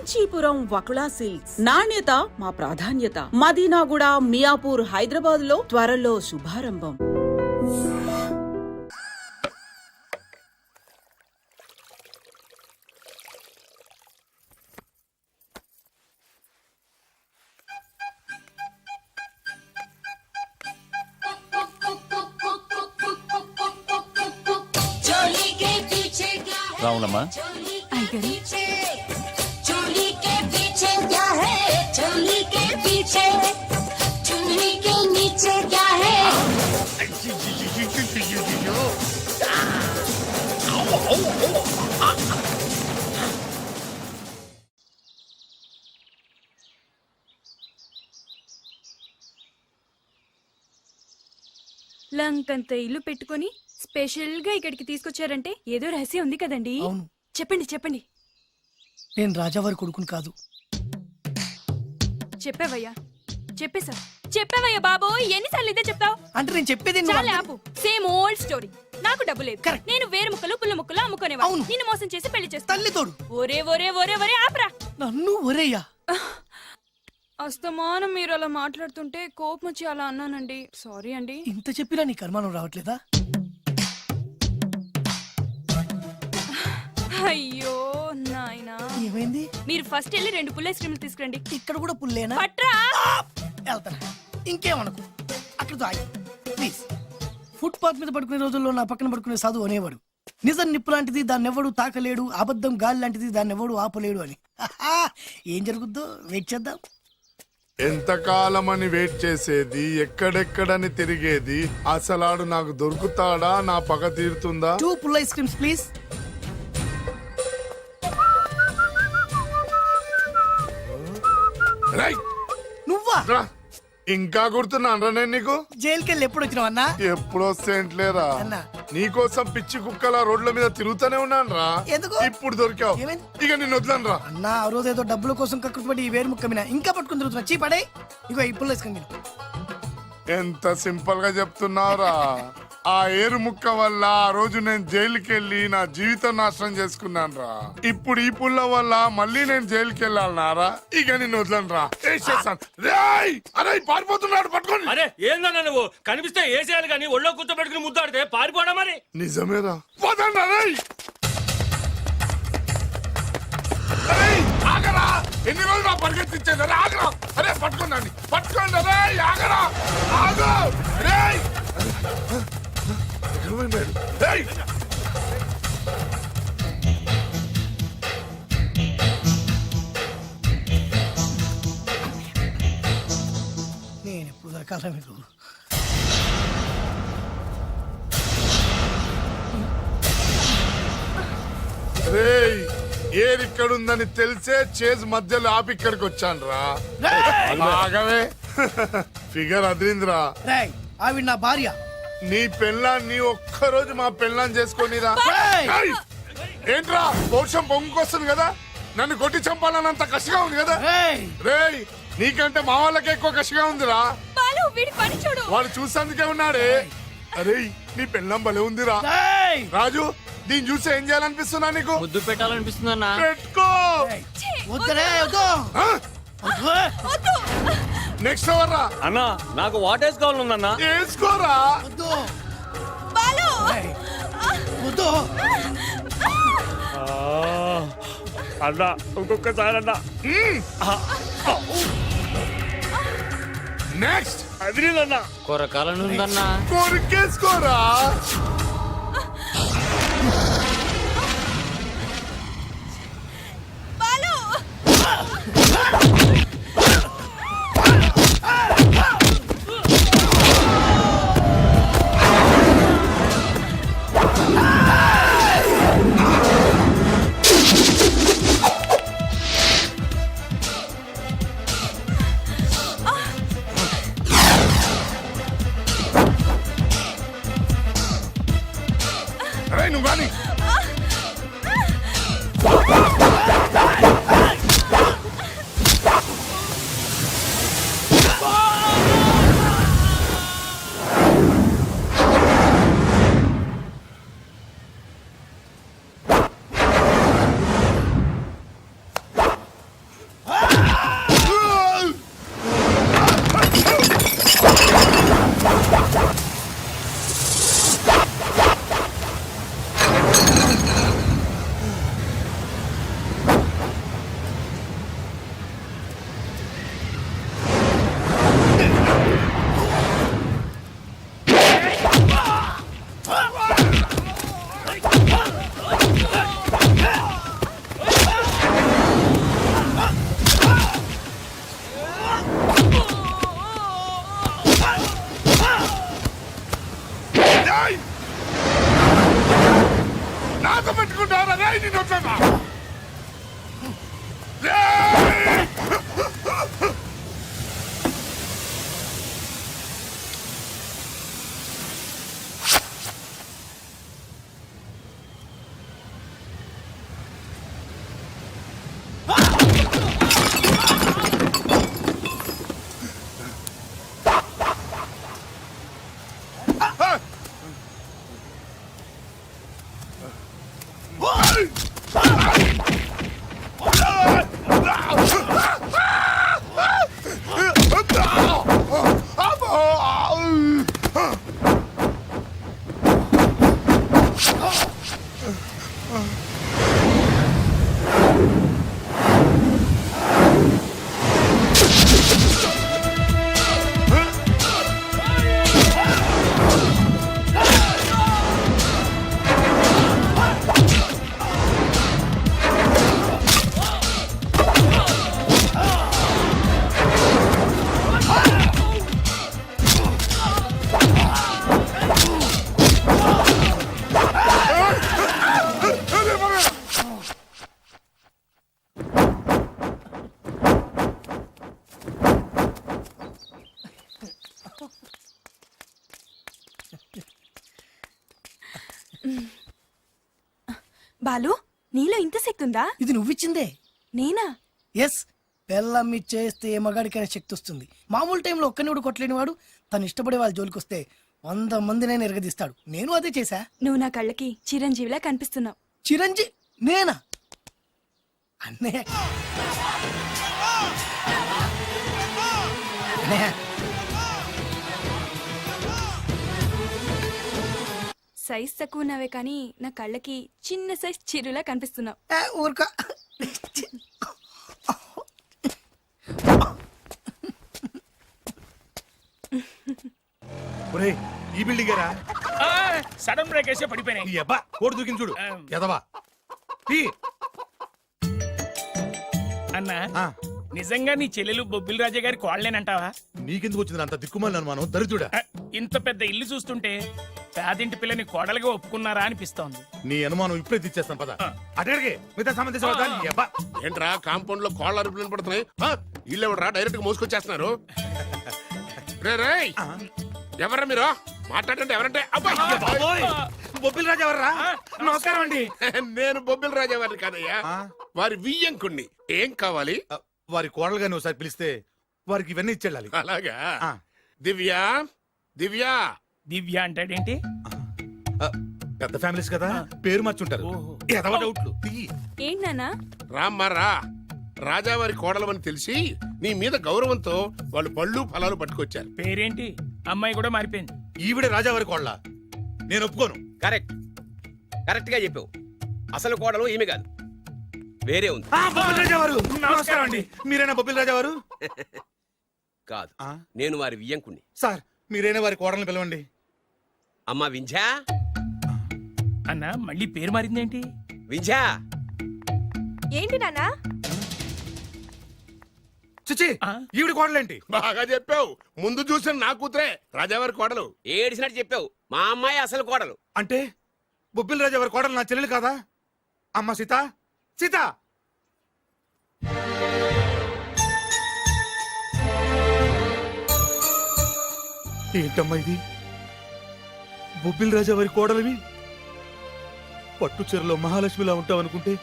Kanchipuram Vakula silks, నాణ్యత మా ప్రాధాన్యత. మదీనాగూడ, మియాపూర్, హైదరాబాద్ లో త్వరలో శుభారంభం. రావులమ్మా, లంకంత ఇల్లు పెట్టుకుని స్పెషల్ గా ఇక్కడికి తీసుకొచ్చారంటే ఏదో రహస్యం ఉంది కదండి. అవును, చెప్పండి చెప్పండి. నేను రాజావారి కొడుకుని కాదు. చెప్పావయ్యా, చెప్పేశా. చెప్పావయ్యా బాబు, ఎన్నిసార్లు ఇదే చెప్తావు? అంటే నేను చెప్పేది నువ్వు చాలా ఆపు. Same old story. నాకు డబ్బు లేదు, Correct. నేను వేరు ముక్కలు పుల్ల ముక్కలు అమ్ముకునేవా. అవును. నిన్ను మోసం చేసి పెళ్లి చేస్తా. తల్లి తోడు. ఒరే ఒరే ఒరే ఒరే ఆపరా. నన్ను ఒరేయ్యా. అస్తమానం మీరు అలా మాట్లాడుతుంటే కోపం వచ్చి అలా అన్నానండి. సారీ అండి. ఇంత చెప్పినా నీ కర్మానం రావట్లేదా? అయ్యో నాయనా, ఏమైంది? మీరు ఫస్ట్ వెళ్ళి 2 పుల్ల ఐస్ క్రీమ్లు తీసుకురండి. ఇక్కడ కూడా పుల్లేనా? పట్రా. వెళ్తాను. ఇంకేమనుకో, అక్కడ ఆగి ప్లీజ్. ఫుట్ పాత్ మీద పడుకునే రోజుల్లో నా పక్కన పడుకునే సాధువు అనేవాడు, నిజం నిప్పు లాంటిది దాన్ని ఎవడు తాకలేడు, అబద్ధం గాలి లాంటిది దాన్ని ఎవడు ఆపలేడు అని. ఏం జరుగుద్దో వెయిట్ చేద్దాం. ఎంతకాలమని వెయిట్ చేసేది, ఎక్కడెక్కడని తిరిగేది, అసలాడు నాకు దొరుకుతాడా, నా పగ తీరుతుందా? 2 పుల్ల ఐస్ క్రీమ్స్ ప్లీజ్. రైట్, నువ్వా? రా. ఇంకా గుర్తున్నానరా నేను నీకు? జైలుకి వెళ్ళి ఎప్పుడు వచ్చినావు అన్నా? ఎప్పుడొస్తేంట్లేరా, అన్నా. నీకోసం పిచ్చి కుక్కల రోడ్ల మీద తిరుగుతూనే ఉన్నాను రా. ఎందుకు? ఇప్పుడు దొరికావు, ఏమైంది? ఇక నిన్ను వదలను రా. అన్నా, ఆ రోజు ఏదో డబ్బుల కోసం కక్కుపడి ఈ వేరు ముక్క మీద ఇంకా పట్టుకుని తిరుగుతున్నా. చీ పడే. ఇగో ఈ పుల్ల ఐస్ క్రీమ్. ఎంత సింపుల్ గా చెప్తున్నావురా. ఆ ఏరు ముక్క వల్ల ఆ రోజు నేను జైలుకి వెళ్ళి నా జీవితం నాశనం చేసుకున్నాను రా. ఇప్పుడు ఈ పుల్ల వల్ల మళ్ళీ నేను జైలుకి వెళ్ళాలన్నారా? ఇక నిన్ను వదలను రా. అరే పారిపోతున్నాడు, పట్టుకోండి. అరే ఏందన్నా నువ్వు? కనిపిస్తే ఏసేయాలి కానీ ఒళ్ళో కూర్చోబెట్టుకుని ముద్దాడితే పారిపోవడం మరి. నిజమేరా, పోదండి. ఆగరా, ఎన్ని రోజులు నా పరిగెత్తించేది? ఆగరా, అరే పట్టుకోండి, పట్టుకోండి. అరే ఆగరా, ఆగు. నేను ఎప్పుడు దొరకాల మీకు? ఏరిక్కడుందని తెలిసే చేజ్ మధ్యలో ఆపి ఇక్కడికి వచ్చాను రా. ఆగవే, ఫిగర్ అదిరిందిరా. ఆవిడ నా భార్య. నీ పెళ్ళాన్ని ఒక్కరోజు మా పెళ్ళాన్ని చేసుకొనిరా. ఏయ్! ఏంట్రా, పౌరుషం పొంగుకొస్తుంది కదా, నన్ను కొట్టి చంపాలన్నంత కసిగా ఉంది కదా. రేయ్, నీకంటే మా వాళ్ళకే ఎక్కువ కసిగా ఉందిరా. వాడు చూసేందుకే ఉన్నాడే. అరే నీ పెళ్ళం భలే ఉందిరా. రాజు, దీన్ని చూసి ఏం చేయాలనిపిస్తున్నా నీకు? ముద్దు పెట్టాలనిపిస్తుందన్నా. పెట్టుకో. నెక్స్ట్ అవర్ రా. అన్నా, నాకు వాటేస్ కావాలన్నా. వేసుకోరా. అన్నా ఇంకొకసారి అన్నా. నెక్స్ట్ అదిరిందన్నా. కొరకాలని ఉందన్నా. కొరికేసుకోరా. నువ్వు కానీ ఇచ్చిందా? ఇది నువ్విచ్చిందే. నేనా? ఎస్, బెల్లం ఇచ్చేస్తే ఏ మగాడికైనా శక్తి వస్తుంది. మామూలు టైంలో ఒక్కని కూడా కొట్టలేని వాడు తను ఇష్టపడే వాళ్ళ జోలికి వస్తే 100 మందినైనా ఎరగదీస్తాడు. నేను అదే చేశా. నువ్వు నా కళ్ళకి చిరంజీవిలా కనిపిస్తున్నావు. చిరంజీవి నేనా? అన్నయ్య అన్నయ్య, సైజ్ తక్కువ ఉన్నావే కానీ నా కళ్ళకి చిన్న సైజ్ చిరులా కనిపిస్తున్నావు. ఊరుక. ఒరేయ్, ఈ బిల్డింగ్ రా. సడన్ బ్రేక్ వేసే పడిపోయినాయి. ఈ అబ్బా కోడి దూకింది చూడు. ఎదవా తీ. అన్నా ఆ, నిజంగా నీ చెల్లెలు బొబ్బిల్ రాజా గారి కోడలేనంటావా? నీకెందుకు వచ్చింది అంత దిక్కుమాలిన అనుమానం? దరిద్రుడా, ఇంత పెద్ద ఇల్లు చూస్తుంటే పేదింటి పిల్లని కోడలుగా ఒప్పుకున్నారా అనిపిస్తోంది. నీ అనుమానం ఇప్పుడే తెచ్చేస్తాను పద. అటడిగే మిగతా సంబంధించిన ఈ అబ్బా. ఏంట్రా కాంపౌండ్ లో కోళ్ళ అరుపులు పడుతున్నాయి? ఇల్లెవడరా డైరెక్ట్ గా మోసుకొచ్చేస్తున్నారు? రే రేయ్, ఎవరా మీరు? మాట్లాడండి. ఎవరంటే? అబ్బా! బాబోయ్, బొబ్బిల్ రాజు ఎవర్రా? నమస్కారం అండి. నేను బొబ్బిల్ రాజా వారిని కాదయ్యా, ఆ? వారి వియ్యంకుణ్ణి. ఏం కావాలి? వారి కోడలు గాని ఒకసారి పిలిస్తే వారికి ఇవన్నీ ఇచ్చేళ్ళాలి. అలాగా? ఆ. దివ్య, దివ్య. దివ్య అంటాడేంటి? పెద్ద ఫ్యామిలీస్ కదా, పేరు మార్చుంటారు. ఓహో. ఎదవ డౌట్లు తీ. ఏంటి నాన్నా? రామ్మా రా. రాజావారి కోడలమని తెలిసి నీ మీద గౌరవంతో వాళ్ళు పళ్ళు ఫలాలు పట్టుకొచ్చారు. పేరేంటి? అమ్మాయి కూడా మారిపోయింది. ఈవిడే రాజావారి కోడల? నేను ఒప్పుకోను. కరెక్ట్ కరెక్ట్ గా చెప్పావు. అసలు కోడలు ఈమె కాదు, వేరే ఉంది. బొబ్బిల్ రాజావారు నమస్కారం అండి. మీరేనా బొబ్బిల్ రాజావారు? కాదు, ఆ? నేను వారి వియ్యంకుణ్ణి. సార్, మీరేనా వారి కోడల్ని పిలవండి. అమ్మా వింధ్యా, అన్న మళ్ళీ పేరు మారిందేంటి? వింధ్యా. ఏంటి నాన్నా? చిచి, ఆ? ఈవిడ కోడలేంటి? బాగా చెప్పావు. ముందు చూసిన నా కూతురే రాజావారి కోడలు. ఏడిసినట్టు చెప్పావు. మా అమ్మాయి అసలు కోడలు. అంటే బొబ్బిల్ రాజావారి కోడలు నా చెల్లెలు కాదా? అమ్మ సీత, సీత. ఏంటమ్మా ఇది? బొబ్బిల్ రాజావారి కోడలివి పట్టు చీరలో మహాలక్ష్మిలా ఉంటావనుకుంటే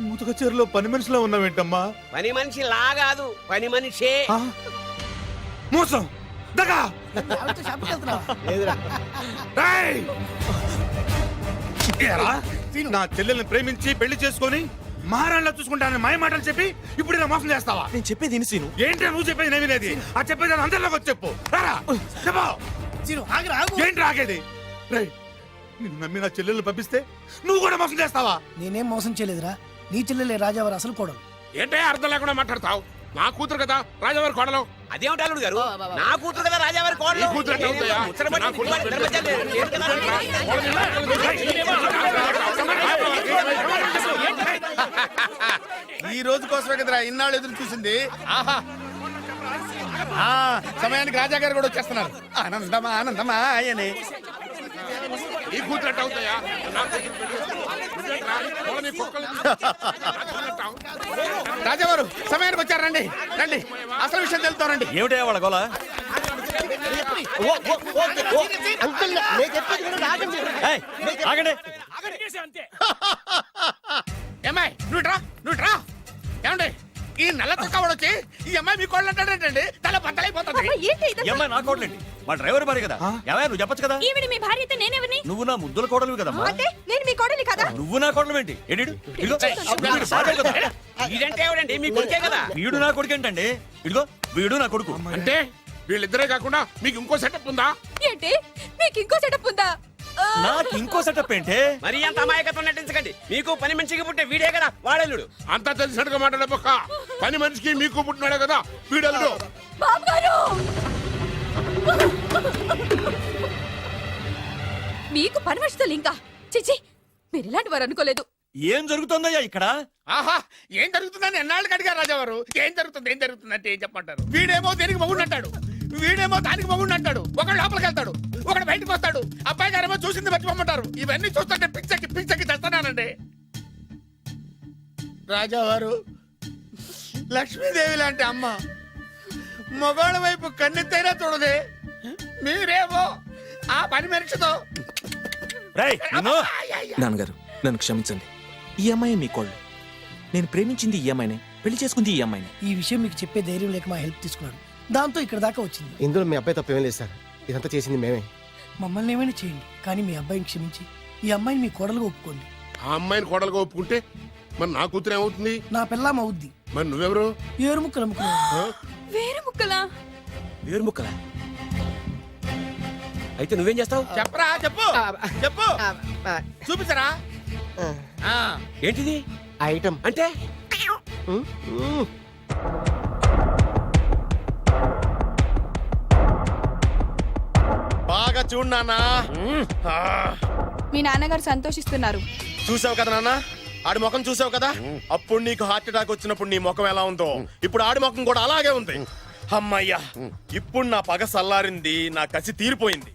మూతక చీరలో పని మనిషిలా ఉన్నావేంటమ్మా? పని మనిషి లాగాదు, పని మనిషే. ఆ? మోసం, దగా. ఆవిడతో షాప్కి వెళ్తున్నావా? ఏయ్! ఏరా, నా చెల్లెల్ని ప్రేమించి పెళ్లి చేసుకొని మహారాణిలా చూసుకుంటానని మాయ మాటలు చెప్పి ఇప్పుడు ఇలా మోసం చేస్తావా? నేను చెప్పేది విను. ఏంటి నువ్వు చెప్పేది? నేను వినేది. ఆ చెప్పేది అందరిలోకి వచ్చి చెప్పు. రారా, చెప్పు. సీను, ఆగురా, ఆగు. ఏంటి రాకేది? రేయ్, నిన్ను నమ్మి నా చెల్లెల్ని పంపిస్తే నువ్వు కూడా మోసం చేస్తావా? నేనేం మోసం చేయలేదురా. నీ చెల్లెలే రాజావారు అసలు కోడలు. ఏంటే అర్థం లేకుండా మాట్లాడతావు? నా కూతురు కదా రాజావారి కోడలు. అదేమిటి అల్లుడు గారు, నా కూతురు కదా రాజావారి కోడలు. నీ కూతురు ఎట్లా అవుతాయా? ముచ్చటపడి నా కూతురు ఇద్దరి మధ్య లేదు కదా. ఈ రోజు కోసమే కదరా ఇన్నాళ్ళు ఎదురు చూసింది. ఆహా, సమయానికి రాజా గారు కూడా వచ్చేస్తున్నారు. ఆనందమా ఆనందమా అని. నీ కూతురు ఎట్లా అవుతాయా? నా కూతురు నువ్వేంట్రా? కోడని కుక్కలు రాజావారు సమయానికి వచ్చారు. రండి రండి, అసలు విషయం తెలుతారండి. ఏమిటయ్యా వాళ్ళ గోల? ఏయ్, ఆగండి. అంతే. ఏమ్మాయి నువ్వు రా. ఏమండి, ఈ నల్ల తొక్కవాడు వచ్చి ఈ అమ్మాయి మీ కోళ్ళు అంటాడేంటండి? తల బద్దలైపోతుంది. ఈ అమ్మాయి నా కోడలేంటి? మా డ్రైవర్ భార్య కదా. ఏమయ్య, నువ్వు చెప్పొచ్చు కదా. ఈవిడ మీ భార్య అయితే నేనెవరిని? నువ్వు నా ముద్దుల కోడలు కదమ్మా. అంటే నేను మీ కోడలి కదా? నువ్వు నా కోడలు ఏంటి? ఇడిడు ఇదిగో, వీడు సాగరు కదా. ఇదంటే ఎవడండి? మీ కొడుకే కదా. వీడు నా కొడుకు ఏంటండి? ఇదిగో వీడు నా కొడుకు. అంటే వీళ్ళిద్దరే కాకుండా మీకు ఇంకో సెటప్ ఉందా? ఏంటి, మీకు ఇంకో సెటప్ ఉందా? నాకు ఇంకో సెటప్ ఏంటి? మరి అంత అమాయకత్వం నటించకండి. మీకు పని మనిషికి పుట్టే వీడే కదా వాడల్లుడు. అంతా తెలిసినట్టుగా మాట్లాడే పక్క. పని మనిషికి మీకు పుట్టినాడే కదా వీడల్లుడు. బాబుగారు, మీకు పని మనుషులు ఇంకా చిచి, మీరు ఇలాంటి వారు అనుకోలేదు. ఏం జరుగుతుందయ్యా ఇక్కడ? ఆహా, ఏం జరుగుతుందని ఎన్నాళ్ళకి అడిగారు రాజావారు. ఏం జరుగుతుంది అంటే ఏం చెప్పమంటారు? వీడేమో దేనికి మగుడు అంటాడు, వీడేమో దానికి మగుడు అంటాడు. ఒకడు లోపలికి వెళ్తాడు, ఒకడు బయటకు వస్తాడు. అబ్బాయి గారేమో చూసింది మర్చిపోమంటారు. ఇవన్నీ చూస్తుంటే పిచ్చకి చేస్తానండి. రాజావారు లక్ష్మీదేవి లాంటి అమ్మ మగవాళ్ళ వైపు కన్నెత్తైనా చూడదే. మీరేమో ఆ పని మనిషితో. రేయ్, నిన్ను. నాన్నగారు నన్ను క్షమించండి. ఈ అమ్మాయి మీ కోళ్ళు. నేను ప్రేమించింది ఈ అమ్మాయిని, పెళ్లి చేసుకుంది ఈ అమ్మాయిని. ఈ విషయం మీకు చెప్పే ధైర్యం లేక మా హెల్ప్ తీసుకున్నాడు. దాంతో ఇక్కడ దాకా వచ్చింది. ఇందులో మీ అబ్బాయి తప్పేం లేదు సార్. ఇదంతా చేసింది మేమే. మమ్మల్ని ఏమైనా చేయండి, కానీ మీ అబ్బాయిని క్షమించి ఈ అమ్మాయిని మీ కోడలుగా ఒప్పుకోండి. ఆ అమ్మాయిని కోడలుగా ఒప్పుకుంటే మరి నా కూతురు ఏమవుతుంది? నా పిల్లం అవుద్ది. మరి నువ్వెవరు? ఏరు ముక్కలు అమ్ముకున్నావు. వేరే ముక్కలా? వేరు ముక్కలా? అయితే నువ్వేం చేస్తావు? చెప్పరా చెప్పు చెప్పు చూపించరా ఏంటిది ఐటమ్ అంటే? బాగా చూడు నాన్న. మీ నాన్నగారు సంతోషిస్తున్నారు. చూసావు కదా నాన్న, ఆడి ముఖం చూసావు కదా. అప్పుడు నీకు హార్ట్ అటాక్ వచ్చినప్పుడు నీ ముఖం ఎలా ఉందో ఇప్పుడు ఆడి ముఖం కూడా అలాగే ఉంది. అమ్మయ్యా, ఇప్పుడు నా పగ సల్లారింది, నా కసి తీరిపోయింది.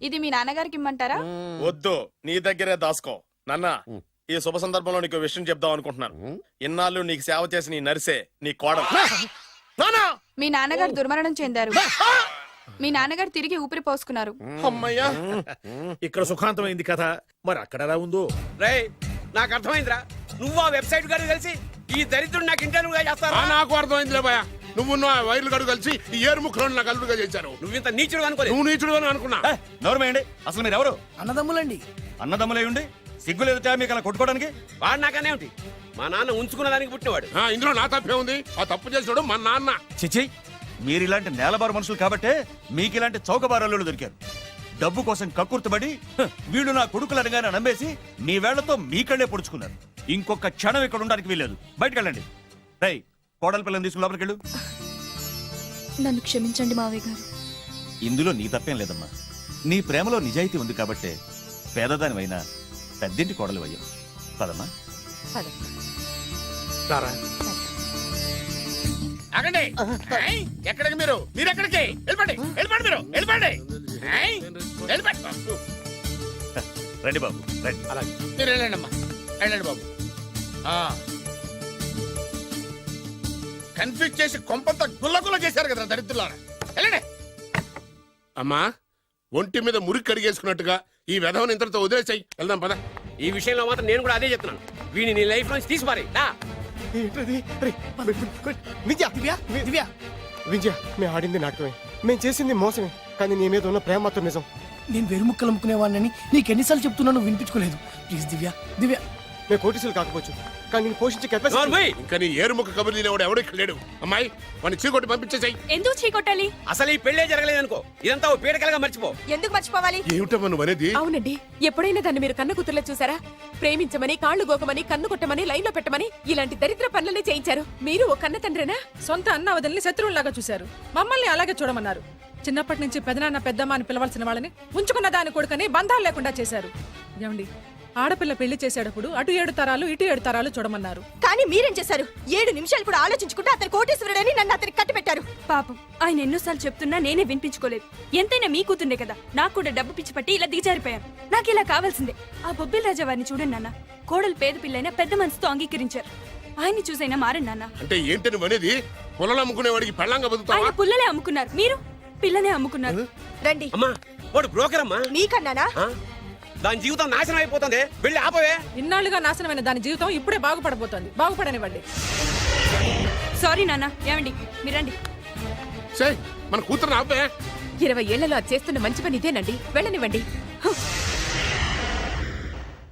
ఇది మీ నాన్నగారికి ఇమ్మంటారా? వద్దు, నీ దగ్గరే దాసుకో. నాన్న, ఈ శుభ సందర్భంలో నీకు విషయం చెప్దాం అనుకుంటున్నాను. ఇన్నాళ్ళు నీకు సేవ చేసి నీ నర్సే నీ కోడలు. నాన్నా, మీ నాన్నగారు దుర్మరణం చెందారు. మీ నాన్నగారు తిరిగి ఊపిరి పోసుకున్నారు. అమ్మయ్యా, ఇక్కడ సుఖాంతమైంది కథ, మరి అక్కడ ఎలా ఉందో. రేయ్, నాకు అర్థమైందిరా. నువ్వు ఆ వెబ్సైట్ గారు కలిసి ఈ దరిద్రుడు నాకు ఇంటర్వ్యూగా చేస్తారా? నాకు అర్థమైందిలే భయ. నువ్వు ఆ వైర్లు గడు కలిసి ఈ ఏరు ముక్కలను నాకు అల్లుడుగా చేశారు. నువ్వు ఇంత నీచుడు అనుకోలేదు. నువ్వు నీచుడు అని అనుకున్నా. నోరమేయండి. అసలు మీరు ఎవరు? అన్నదమ్ములండి. అన్నదమ్ములే ఉండి సిగ్గు లేదు మీకు అలా కొట్టుకోవడానికి? వాడు నాకనే ఉంటి. మా నాన్న ఉంచుకున్న దానికి పుట్టినవాడు. ఇందులో నా తప్పే ఉంది. ఆ తప్పు చేసాడు మా నాన్న. చిచి, మీరు ఇలాంటి నేలబారు మనుషులు కాబట్టే మీకు ఇలాంటి చౌకబారాలు దొరికారు. డబ్బు కోసం కక్కుర్తుబడి వీళ్ళు నా కొడుకులు అనగానే నమ్మేసి మీ వేళ్లతో మీ కళ్ళే పొడుచుకున్నారు. ఇంకొక క్షణం ఇక్కడ ఉండడానికి వీల్లేదు. బయటకు వెళ్ళండి. రై, కోడల పిల్లని తీసుకుని లోపలికి వెళ్ళు. నన్ను క్షమించండి మావయ్య గారు. ఇందులో నీ తప్పేం లేదమ్మా. నీ ప్రేమలో నిజాయితీ ఉంది కాబట్టే పేదదానివైనా పెద్దింటి కోడలు అయ్యావు. పదమ్మా. ఆగండి. ఏయ్, ఎక్కడికి మీరు ఎక్కడికి వెళ్ళిపోండి, వెళ్ళిపోండి, మీరు వెళ్ళిపోండి. ఏయ్, వెళ్ళిపోండి. రండి బాబు, రండి. అలాగే మీరు వెళ్ళండి అమ్మా, వెళ్ళండి బాబు. కన్ఫ్యూజ్ చేసి కొంపంతా గుల్లగుల్ల చేశారు కదా దరిద్రులారా. వెళ్ళండి. అమ్మా, ఒంటి మీద మురికి కడిగేసుకున్నట్టుగా ఈ వెధవని ఇంతటితో వదిలేసాయి. వెళ్దాం పద. ఈ విషయంలో మాత్రం నేను కూడా అదే చెప్తున్నాను. వీడిని నీ లైఫ్ నుంచి తీసిపారి. విద్య దివ్య, విద్య, మేము ఆడింది నాటకమే, మేము చేసింది మోసమే, కానీ నీ మీద ఉన్న ప్రేమ మాత్రం నిజం. నేను వేరు ముక్కలు అమ్ముకునేవాడిని నీకు ఎన్నిసార్లు చెప్తున్నాను, వినిపించుకోలేదు. ప్లీజ్ దివ్య, దివ్య. మేము కోటీసులు కాకపోవచ్చు, కానీ నేను పోషించే కెపాసిటీ. ఇంకా నీ ఏరు ముక్క కబుర్లు తినేవాడు ఎవడు ఇక్కడ లేడు. అమ్మాయి, వాడిని చీకొట్టి పంపించేసాయి. ఎందుకు చీకొట్టాలి? అసలు ఈ పెళ్లే జరగలేదనుకో, ఇదంతా ఓ పీడకలుగా మర్చిపో. ఎందుకు మర్చిపోవాలి? ఏమిటమ్మా నువ్వు అనేది? అవునండి, ఎప్పుడైనా దాన్ని మీరు కన్న కూతుర్లో చూసారా? ప్రేమించమని, కాళ్ళు గోకమని, కన్ను కొట్టమని, లైన్ లో పెట్టమని ఇలాంటి దరిద్ర పనులనే చేయించారు. మీరు ఓ కన్న తండ్రేనా? సొంత అన్న వదిలిని శత్రువులాగా చూశారు. మమ్మల్ని అలాగే చూడమన్నారు. చిన్నప్పటి నుంచి పెదనాన్న పెద్దమ్మ అని పిలవాల్సిన వాళ్ళని ఉంచుకున్న దాని కొడుకని బంధాలు లేకుండా చేశారు. ఏమండి, ఆడపిల్ల పెళ్లి చేసేటప్పుడు అటు 7 తరాలు ఇటు 7 తరాలు చూడమన్నారు. కానీ మీరేం చేశారు? 7 నిమిషాలు కూడా ఆలోచించుకుంటే అతను కోటీశ్వరుడని నన్ను అతనికి కట్టి పెట్టారు. పాపం, ఆయన ఎన్నోసార్లు చెప్తున్నా నేనే వినిపించుకోలేదు. ఎంతైనా మీ కూతుండే కదా. నాకు కూడా డబ్బు పిచ్చి పట్టి ఇలా దిగజారిపోయాను. నాకు ఇలా కావాల్సిందే. ఆ బొబ్బిల్ రాజా వారిని చూడండి నాన్న. కోడలు పేద పిల్లైనా పెద్ద మనసుతో అంగీకరించారు. ఆయన్ని చూసైనా మారండి నాన్న. అంటే ఏంటి నువ్వు అనేది? పొలాలు అమ్ముకునేవాడికి పెళ్ళంగా బతుకుతావా? ఆయన పుల్లలే అమ్ముకున్నారు, మీరు పిల్లనే అమ్ముకున్నారు. రండి. అమ్మా, వాడు బ్రోకర్ అమ్మా. మీకన్నానా? దాని జీవితం నాశనం అయిపోతుంది. వెళ్ళి ఆపవే. ఇన్నాళ్లుగా నాశనమైన దాని జీవితం ఇప్పుడే బాగుపడబోతోంది. బాగుపడనివ్వండి. సారీ నాన్న. ఏమండి, మీరండి. మన కూతురు ఆపే. 20 ఏళ్లలో అది చేస్తున్న మంచి పని ఇదేనండి. వెళ్ళనివ్వండి.